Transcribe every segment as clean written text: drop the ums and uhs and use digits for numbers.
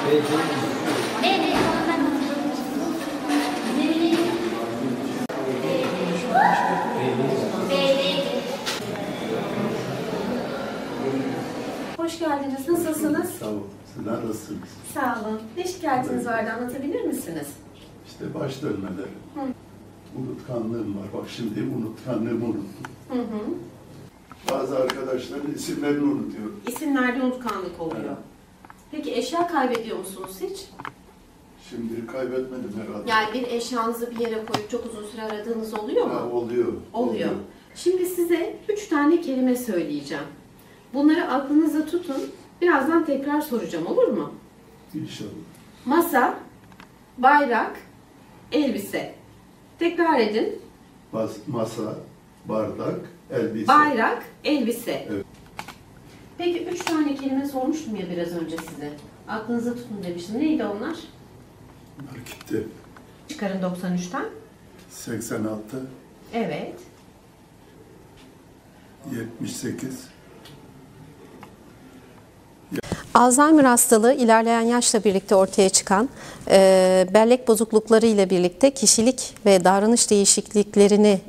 네네, Hoş geldiniz. Nasılsınız? Sağ olun. Sizler nasılsınız? Sağ olun. Ne şikayetiniz vardı? Anlatabilir misiniz? İşte baş dönmeleri. Unutkanlığım var. Bak şimdi unutkanlığımı unuttum. Bazı arkadaşların isimlerini unutuyorum. İsimlerde unutkanlık oluyor. Evet. Peki eşya kaybediyor musunuz hiç? Şimdi kaybetmedim herhalde. Yani bir eşyanızı bir yere koyup çok uzun süre aradığınız oluyor mu? Ha, oluyor. Oluyor. Şimdi size 3 tane kelime söyleyeceğim. Bunları aklınıza tutun. Birazdan tekrar soracağım, olur mu? İnşallah. Masa, bayrak, elbise. Tekrar edin. Masa, bardak, elbise. Bayrak, elbise. Evet. Peki 3 tane kelime sormuştum ya biraz önce size. Aklınıza tutun demiştim. Neydi onlar? Bunlar gitti. Çıkarın 93'ten. 86, Evet. 78. Alzheimer hastalığı ilerleyen yaşla birlikte ortaya çıkan bellek bozuklukları ile birlikte kişilik ve davranış değişikliklerini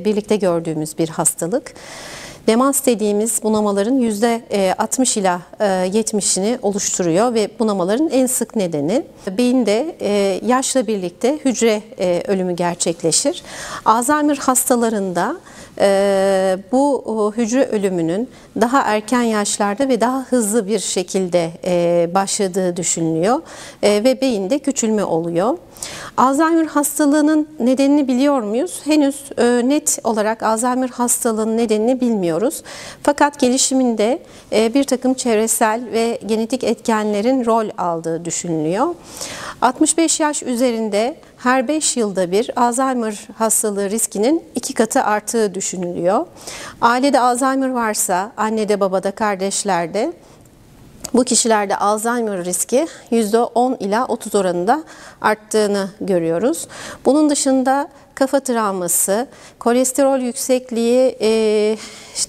birlikte gördüğümüz bir hastalık. Demans dediğimiz bunamaların %60 ila 70'ini oluşturuyor ve bunamaların en sık nedeni beyinde yaşla birlikte hücre ölümü gerçekleşir. Alzheimer hastalarında bu hücre ölümünün daha erken yaşlarda ve daha hızlı bir şekilde başladığı düşünülüyor ve beyinde küçülme oluyor. Alzheimer hastalığının nedenini biliyor muyuz? Henüz net olarak Alzheimer hastalığının nedenini bilmiyoruz. Fakat gelişiminde bir takım çevresel ve genetik etkenlerin rol aldığı düşünülüyor. 65 yaş üzerinde her 5 yılda bir Alzheimer hastalığı riskinin 2 katı arttığı düşünülüyor. Ailede Alzheimer varsa, annede, babada, kardeşlerde bu kişilerde Alzheimer riski %10 ila 30 oranında arttığını görüyoruz. Bunun dışında kafa travması, kolesterol yüksekliği,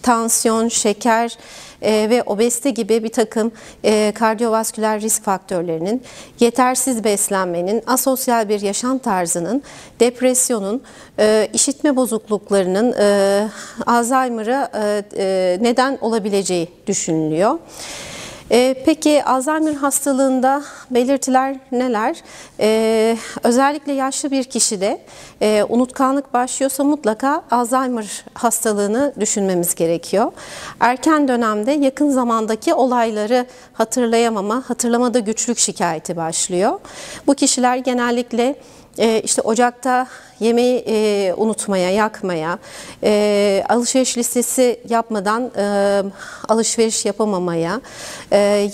tansiyon, şeker ve obezite gibi bir takım kardiyovasküler risk faktörlerinin, yetersiz beslenmenin, asosyal bir yaşam tarzının, depresyonun, işitme bozukluklarının Alzheimer'a neden olabileceği düşünülüyor. Peki Alzheimer hastalığında belirtiler neler? Özellikle yaşlı bir kişide unutkanlık başlıyorsa mutlaka Alzheimer hastalığını düşünmemiz gerekiyor. Erken dönemde yakın zamandaki olayları hatırlayamama, hatırlamada güçlük şikayeti başlıyor. Bu kişiler genellikle işte ocakta yemeği unutmaya, yakmaya, alışveriş listesi yapmadan alışveriş yapamamaya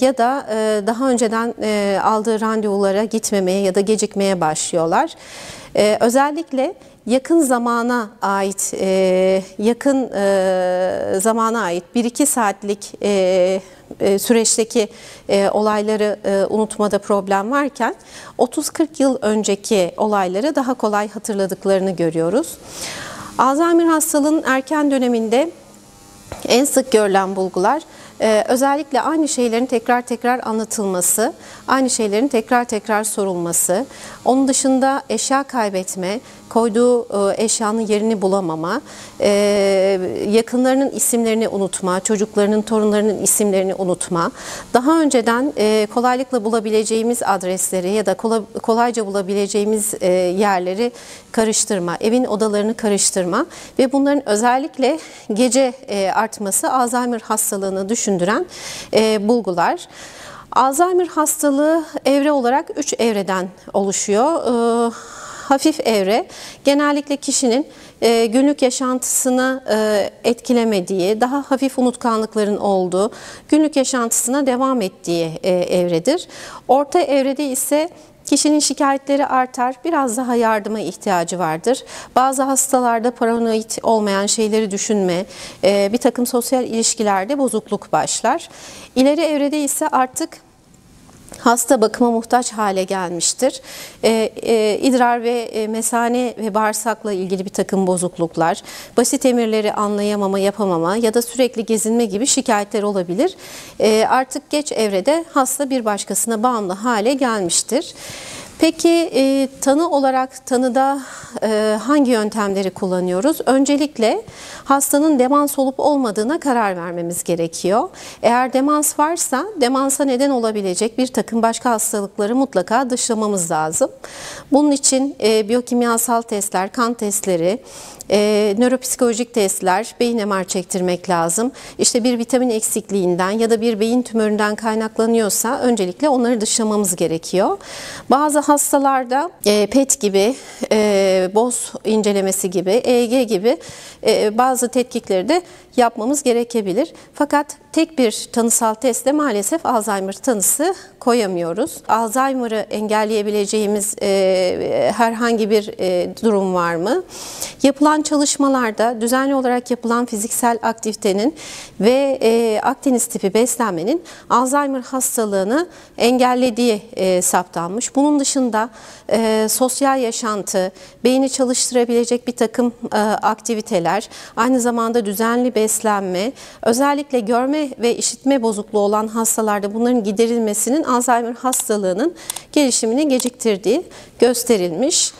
ya da daha önceden aldığı randevulara gitmemeye ya da gecikmeye başlıyorlar. Özellikle yakın zamana ait, zamana ait 1-2 saatlik süreçteki olayları unutmada problem varken 30-40 yıl önceki olayları daha kolay hatırladıklarını görüyoruz. Alzheimer hastalığının erken döneminde en sık görülen bulgular özellikle aynı şeylerin tekrar tekrar anlatılması, aynı şeylerin tekrar tekrar sorulması, onun dışında eşya kaybetme, koyduğu eşyanın yerini bulamama, yakınlarının isimlerini unutma, çocuklarının, torunlarının isimlerini unutma, daha önceden kolaylıkla bulabileceğimiz adresleri ya da kolayca bulabileceğimiz yerleri karıştırma, evin odalarını karıştırma ve bunların özellikle gece artması Alzheimer hastalığını düşündüren bulgular. Alzheimer hastalığı evre olarak 3 evreden oluşuyor. Hafif evre genellikle kişinin günlük yaşantısını etkilemediği, daha hafif unutkanlıkların olduğu, günlük yaşantısına devam ettiği evredir. Orta evrede ise kişinin şikayetleri artar, biraz daha yardıma ihtiyacı vardır. Bazı hastalarda paranoid olmayan şeyleri düşünme, bir takım sosyal ilişkilerde bozukluk başlar. İleri evrede ise artık Hasta bakıma muhtaç hale gelmiştir. İdrar ve mesane ve bağırsakla ilgili bir takım bozukluklar, basit emirleri anlayamama, yapamama ya da sürekli gezinme gibi şikayetler olabilir. Artık geç evrede hasta bir başkasına bağımlı hale gelmiştir. Peki tanı olarak tanıda hangi yöntemleri kullanıyoruz? Öncelikle hastanın demans olup olmadığına karar vermemiz gerekiyor. Eğer demans varsa demansa neden olabilecek bir takım başka hastalıkları mutlaka dışlamamız lazım. Bunun için biyokimyasal testler, kan testleri, nöropsikolojik testler, beyin MR çektirmek lazım. İşte bir vitamin eksikliğinden ya da bir beyin tümöründen kaynaklanıyorsa öncelikle onları dışlamamız gerekiyor. Bazı hastalarda PET gibi, BOS incelemesi gibi, EEG gibi bazı tetkikleri de yapmamız gerekebilir. Fakat tek bir tanısal testle maalesef Alzheimer tanısı koyamıyoruz. Alzheimer'ı engelleyebileceğimiz herhangi bir durum var mı? Yapılan çalışmalarda düzenli olarak yapılan fiziksel aktivitenin ve Akdeniz tipi beslenmenin Alzheimer hastalığını engellediği saptanmış. Bunun dışında sosyal yaşantı, beyni çalıştırabilecek bir takım aktiviteler, aynı zamanda düzenli beslenme, özellikle görme ve işitme bozukluğu olan hastalarda bunların giderilmesinin Alzheimer hastalığının gelişimini geciktirdiği gösterilmiş.